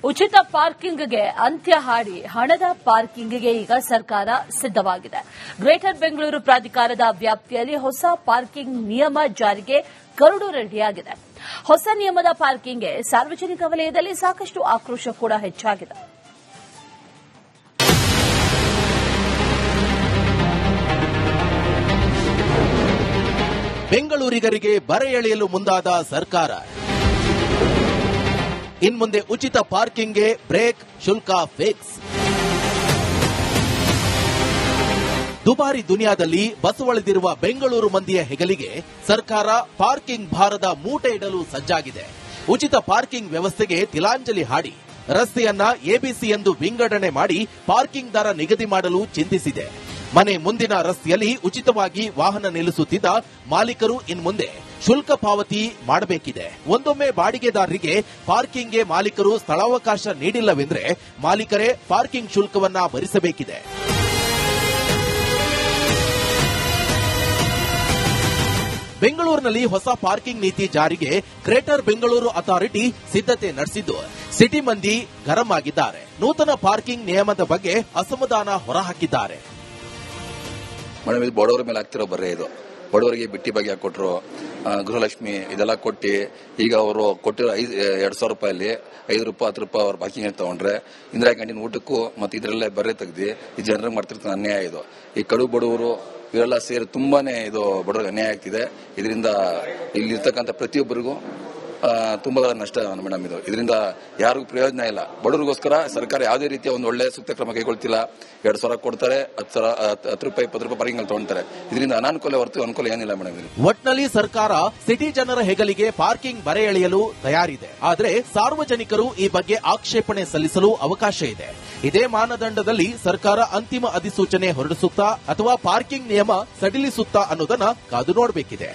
ಉಚಿತ ಪಾರ್ಕಿಂಗ್ಗೆ ಅಂತ್ಯ ಹಾಡಿ ಹಣದ ಪಾರ್ಕಿಂಗ್ಗೆ ಈಗ ಸರ್ಕಾರ ಸಿದ್ದವಾಗಿದೆ. ಗ್ರೇಟರ್ ಬೆಂಗಳೂರು ಪ್ರಾಧಿಕಾರದ ವ್ಯಾಪ್ತಿಯಲ್ಲಿ ಹೊಸ ಪಾರ್ಕಿಂಗ್ ನಿಯಮ ಜಾರಿಗೆ ಕರಡು ರೆಡಿಯಾಗಿದೆ. ಹೊಸ ನಿಯಮದ ಪಾರ್ಕಿಂಗ್ಗೆ ಸಾರ್ವಜನಿಕ ವಲಯದಲ್ಲಿ ಸಾಕಷ್ಟು ಆಕ್ರೋಶ ಕೂಡ ಹೆಚ್ಚಾಗಿದೆ. ಬೆಂಗಳೂರಿಗರಿಗೆ ಬರೆ ಎಳೆಯಲು ಮುಂದಾದ ಸರ್ಕಾರ. ಇನ್ಮುಂದೆ ಉಚಿತ ಪಾರ್ಕಿಂಗ್ಗೆ ಬ್ರೇಕ್, ಶುಲ್ಕ ಫಿಕ್ಸ್. ದುಬಾರಿ ದುನಿಯಾದಲ್ಲಿ ಬಸವಳಿದಿರುವ ಬೆಂಗಳೂರು ಮಂದಿಯ ಹೆಗಲಿಗೆ ಸರ್ಕಾರ ಪಾರ್ಕಿಂಗ್ ಭಾರದ ಮೂಟೆ ಇಡಲು ಸಜ್ಜಾಗಿದೆ. ಉಚಿತ ಪಾರ್ಕಿಂಗ್ ವ್ಯವಸ್ಥೆಗೆ ತಿಲಾಂಜಲಿ ಹಾಡಿ ರಸ್ತೆಯನ್ನ ಎಬಿಸಿ ಎಂದು ವಿಂಗಡಣೆ ಮಾಡಿ ಪಾರ್ಕಿಂಗ್ ದರ ನಿಗದಿ ಮಾಡಲು ಚಿಂತಿಸಿದೆ. ಮನೆ ಮುಂದಿನ ರಸ್ತೆಯಲ್ಲಿ ಉಚಿತವಾಗಿ ವಾಹನ ನಿಲ್ಲಿಸುತ್ತಿದ್ದ ಮಾಲೀಕರು ಇನ್ಮುಂದೆ ಶುಲ್ಕ ಪಾವತಿ ಮಾಡಬೇಕಿದೆ. ಒಂದೊಮ್ಮೆ ಬಾಡಿಗೆದಾರರಿಗೆ ಪಾರ್ಕಿಂಗ್ಗೆ ಮಾಲೀಕರು ಸ್ಥಳಾವಕಾಶ ನೀಡಿಲ್ಲವೆಂದರೆ ಮಾಲೀಕರೇ ಪಾರ್ಕಿಂಗ್ ಶುಲ್ಕವನ್ನ ಭರಿಸಬೇಕಿದೆ. ಬೆಂಗಳೂರಿನಲ್ಲಿ ಹೊಸ ಪಾರ್ಕಿಂಗ್ ನೀತಿ ಜಾರಿಗೆ ಗ್ರೇಟರ್ ಬೆಂಗಳೂರು ಅಥಾರಿಟಿ ಸಿದ್ಧತೆ ನಡೆಸಿದ್ದು ಸಿಟಿ ಮಂದಿ ಗರಂ ಆಗಿದ್ದಾರೆ. ನೂತನ ಪಾರ್ಕಿಂಗ್ ನಿಯಮದ ಬಗ್ಗೆ ಅಸಮಾಧಾನ ಹೊರಹಾಕಿದ್ದಾರೆ. ಮೇಡಮ್, ಇದು ಬಡವರ ಮೇಲೆ ಆಗ್ತಿರೋ ಬರ್ರೆ. ಇದು ಬಡವರಿಗೆ ಬಿಟ್ಟಿ ಬಗ್ಗೆ ಕೊಟ್ಟರು, ಗೃಹಲಕ್ಷ್ಮಿ ಇದೆಲ್ಲ ಕೊಟ್ಟು ಈಗ ಅವರು ಕೊಟ್ಟಿರೋ 2,000 ರೂಪಾಯಲ್ಲಿ 5 ರೂಪಾಯಿ 10 ರೂಪಾಯಿ ಅವ್ರು ಪಾರ್ಕಿಂಗ್ ತಗೊಂಡ್ರೆ ಇಂದಿರಾ ಕ್ಯಾಂಟೀನ್ ಊಟಕ್ಕೂ ಮತ್ತೆ ಇದರಲ್ಲೇ ಬರ್ರೆ ತೆಗ್ದು ಈ ಜನರಿಗೆ ಮಾಡ್ತಿರ್ತಾನೆ ಅನ್ಯಾಯ. ಇದು ಈ ಕಡು ಬಡವರು ಇವರೆಲ್ಲ ಸೇರಿ ತುಂಬಾನೇ ಇದು ಬಡವರಿಗೆ ಅನ್ಯಾಯ ಆಗ್ತಿದೆ. ಇದರಿಂದ ಇಲ್ಲಿರ್ತಕ್ಕಂಥ ಪ್ರತಿಯೊಬ್ಬರಿಗೂ ತುಂಬಾ ನಷ್ಟ ಮೇಡಮ್. ಇದರಿಂದ ಯಾರಿಗೂ ಪ್ರಯೋಜನ ಇಲ್ಲ. ಬಡವರಿಗೋಸ್ಕರ ಸರ್ಕಾರ ಯಾವುದೇ ರೀತಿಯ ಒಂದು ಒಳ್ಳೆ ಸೂಕ್ತ ಕ್ರಮ ಕೈಗೊಳ್ತಿಲ್ಲ. 2,000 ಕೊಡ್ತಾರೆ, 10 ರೂಪಾಯಿ 20 ರೂಪಾಯಿ ಪಾರ್ಕಿಂಗ್ ತಗೊಂತಾರೆ. ಇದರಿಂದ ಅನಾನುಕೂಲ ಹೊರತು ಅನುಕೂಲ ಏನಿಲ್ಲ ಮೇಡಮ್. ಒಟ್ನಲ್ಲಿ ಸರ್ಕಾರ ಸಿಟಿ ಜನರ ಹೆಗಲಿಗೆ ಪಾರ್ಕಿಂಗ್ ಬರೆ ಎಳೆಯಲು ತಯಾರಿದೆ. ಆದರೆ ಸಾರ್ವಜನಿಕರು ಈ ಬಗ್ಗೆ ಆಕ್ಷೇಪಣೆ ಸಲ್ಲಿಸಲು ಅವಕಾಶ ಇದೆ. ಇದೇ ಮಾನದಂಡದಲ್ಲಿ ಸರ್ಕಾರ ಅಂತಿಮ ಅಧಿಸೂಚನೆ ಹೊರಡಿಸುತ್ತಾ ಅಥವಾ ಪಾರ್ಕಿಂಗ್ ನಿಯಮ ಸಡಿಲಿಸುತ್ತಾ ಅನ್ನೋದನ್ನ ಕಾದು ನೋಡಬೇಕಿದೆ.